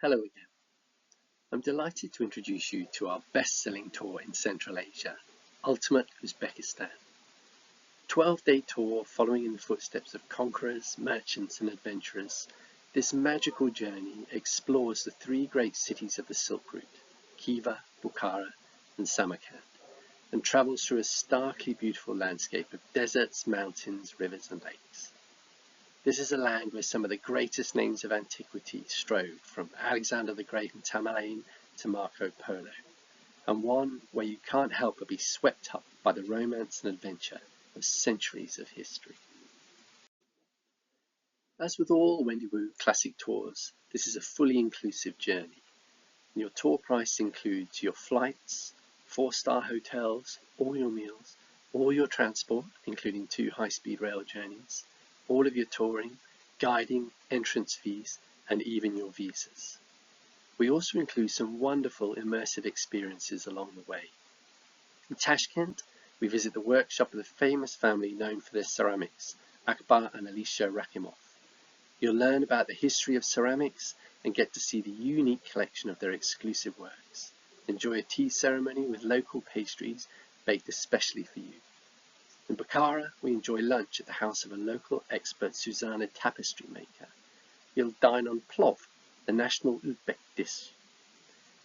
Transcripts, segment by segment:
Hello again. I'm delighted to introduce you to our best-selling tour in Central Asia, Ultimate Uzbekistan. 12-day tour following in the footsteps of conquerors, merchants and adventurers. This magical journey explores the three great cities of the Silk Route, Khiva, Bukhara and Samarkand, and travels through a starkly beautiful landscape of deserts, mountains, rivers and lakes. This is a land where some of the greatest names of antiquity strode, from Alexander the Great and Tamerlane to Marco Polo, and one where you can't help but be swept up by the romance and adventure of centuries of history. As with all Wendywu classic tours, this is a fully inclusive journey. Your tour price includes your flights, 4-star hotels, all your meals, all your transport, including 2 high-speed rail journeys, all of your touring, guiding, entrance fees, and even your visas. We also include some wonderful immersive experiences along the way. In Tashkent, we visit the workshop of the famous family known for their ceramics, Akbar and Alisha Rakimov. You'll learn about the history of ceramics and get to see the unique collection of their exclusive works. Enjoy a tea ceremony with local pastries baked especially for you. In Bukhara, we enjoy lunch at the house of a local expert Susanna tapestry maker. You'll dine on plov, the national Uzbek dish,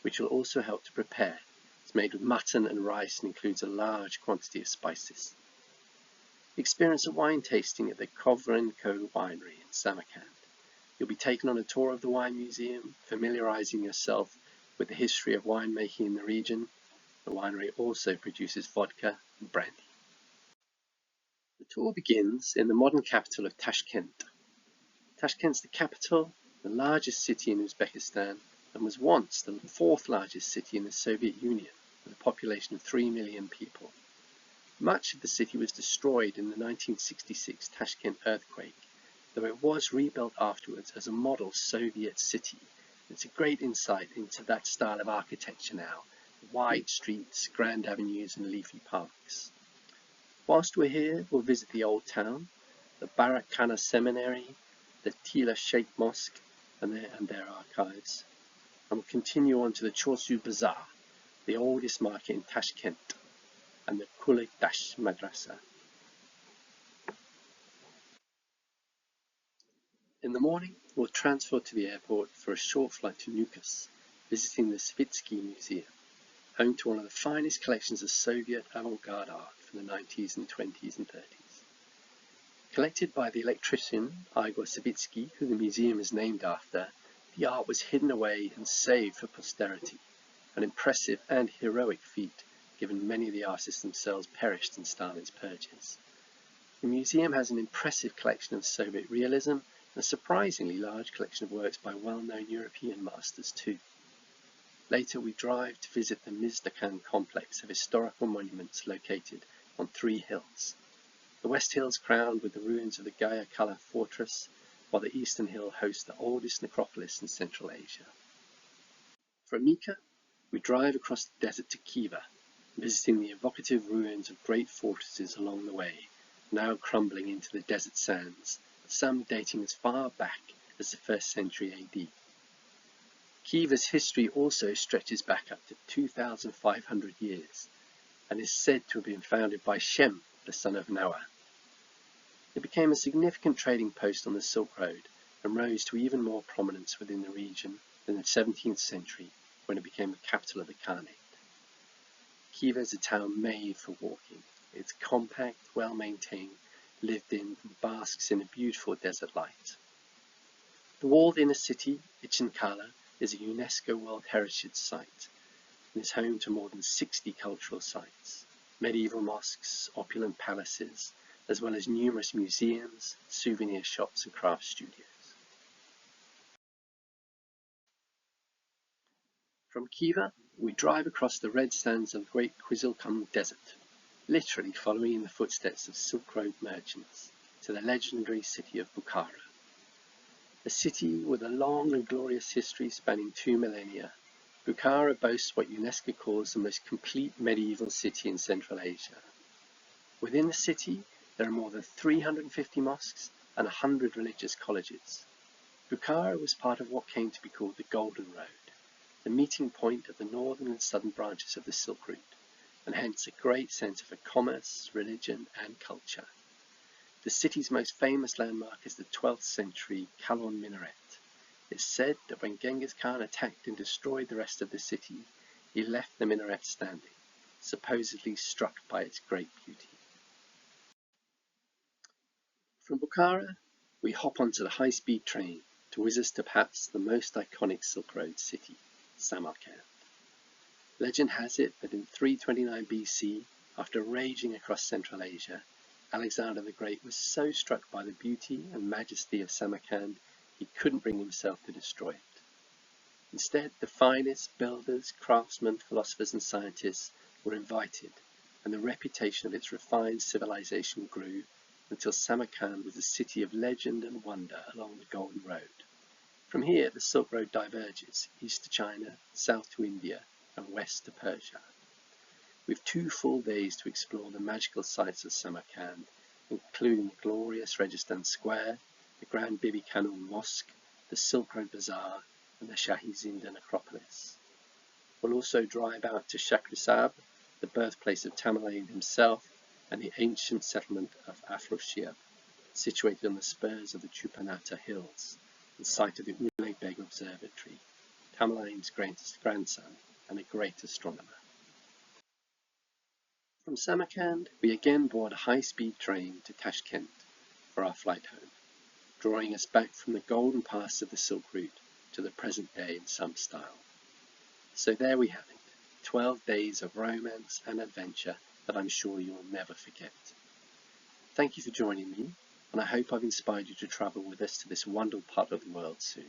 which will also help to prepare. It's made with mutton and rice and includes a large quantity of spices. Experience a wine tasting at the Kovrenko winery in Samarkand. You'll be taken on a tour of the wine museum, familiarizing yourself with the history of winemaking in the region. The winery also produces vodka and brandy. The tour begins in the modern capital of Tashkent. Tashkent's the capital, the largest city in Uzbekistan, and was once the 4th largest city in the Soviet Union, with a population of 3 million people. Much of the city was destroyed in the 1966 Tashkent earthquake, though it was rebuilt afterwards as a model Soviet city. It's a great insight into that style of architecture now, wide streets, grand avenues and leafy parks. Whilst we're here, we'll visit the Old Town, the Barak Khana Seminary, the Tila Sheikh Mosque and their archives, and we'll continue on to the Chorsu Bazaar, the oldest market in Tashkent, and the Kulik Dash Madrasa. In the morning, we'll transfer to the airport for a short flight to Nukus, visiting the Savitsky Museum, home to one of the finest collections of Soviet avant-garde art from the 1990s and 20s and 30s. Collected by the electrician Igor Savitsky, who the museum is named after, the art was hidden away and saved for posterity, an impressive and heroic feat, given many of the artists themselves perished in Stalin's purges. The museum has an impressive collection of Soviet realism and a surprisingly large collection of works by well-known European masters too. Later we drive to visit the Mizdakan complex of historical monuments located on 3 hills. The West Hill is crowned with the ruins of the Gaya Kala fortress, while the Eastern Hill hosts the oldest necropolis in Central Asia. From Mika, we drive across the desert to Khiva, visiting the evocative ruins of great fortresses along the way, now crumbling into the desert sands, some dating as far back as the 1st century AD. Khiva's history also stretches back up to 2,500 years, and is said to have been founded by Shem, the son of Noah. It became a significant trading post on the Silk Road and rose to even more prominence within the region in the 17th century when it became the capital of the Khanate. Khiva is a town made for walking. It's compact, well-maintained, lived in, and basks in a beautiful desert light. The walled inner city, Ichinkala, is a UNESCO World Heritage Site and is home to more than 60 cultural sites, medieval mosques, opulent palaces, as well as numerous museums, souvenir shops and craft studios. From Khiva, we drive across the red sands of the Great Kizilkum Desert, literally following in the footsteps of Silk Road merchants, to the legendary city of Bukhara. A city with a long and glorious history spanning 2 millennia, Bukhara boasts what UNESCO calls the most complete medieval city in Central Asia. Within the city, there are more than 350 mosques and 100 religious colleges. Bukhara was part of what came to be called the Golden Road, the meeting point of the northern and southern branches of the Silk Route, and hence a great centre for commerce, religion and culture. The city's most famous landmark is the 12th century Kalon minaret. It's said that when Genghis Khan attacked and destroyed the rest of the city, he left the minaret standing, supposedly struck by its great beauty. From Bukhara, we hop onto the high-speed train to whiz us to perhaps the most iconic Silk Road city, Samarkand. Legend has it that in 329 BC, after raging across Central Asia, Alexander the Great was so struck by the beauty and majesty of Samarkand he couldn't bring himself to destroy it. Instead, the finest builders, craftsmen, philosophers and scientists were invited, and the reputation of its refined civilization grew until Samarkand was a city of legend and wonder along the Golden Road. From here, the Silk Road diverges, east to China, south to India, and west to Persia. With 2 full days to explore the magical sights of Samarkand, including the glorious Registan Square, the Grand Bibi Khanum Mosque, the Silk Road Bazaar, and the Shahi Zindan Acropolis. We'll also drive out to Shahrisabz, the birthplace of Tamerlane himself, and the ancient settlement of Afroshir, situated on the spurs of the Chupanata Hills, the site of the Ulugh Beg Observatory, Tamerlane's greatest grandson and a great astronomer. From Samarkand, we again board a high-speed train to Tashkent for our flight home, drawing us back from the golden past of the Silk Route to the present day in some style. So there we have it, 12 days of romance and adventure that I'm sure you'll never forget. Thank you for joining me, and I hope I've inspired you to travel with us to this wonderful part of the world soon.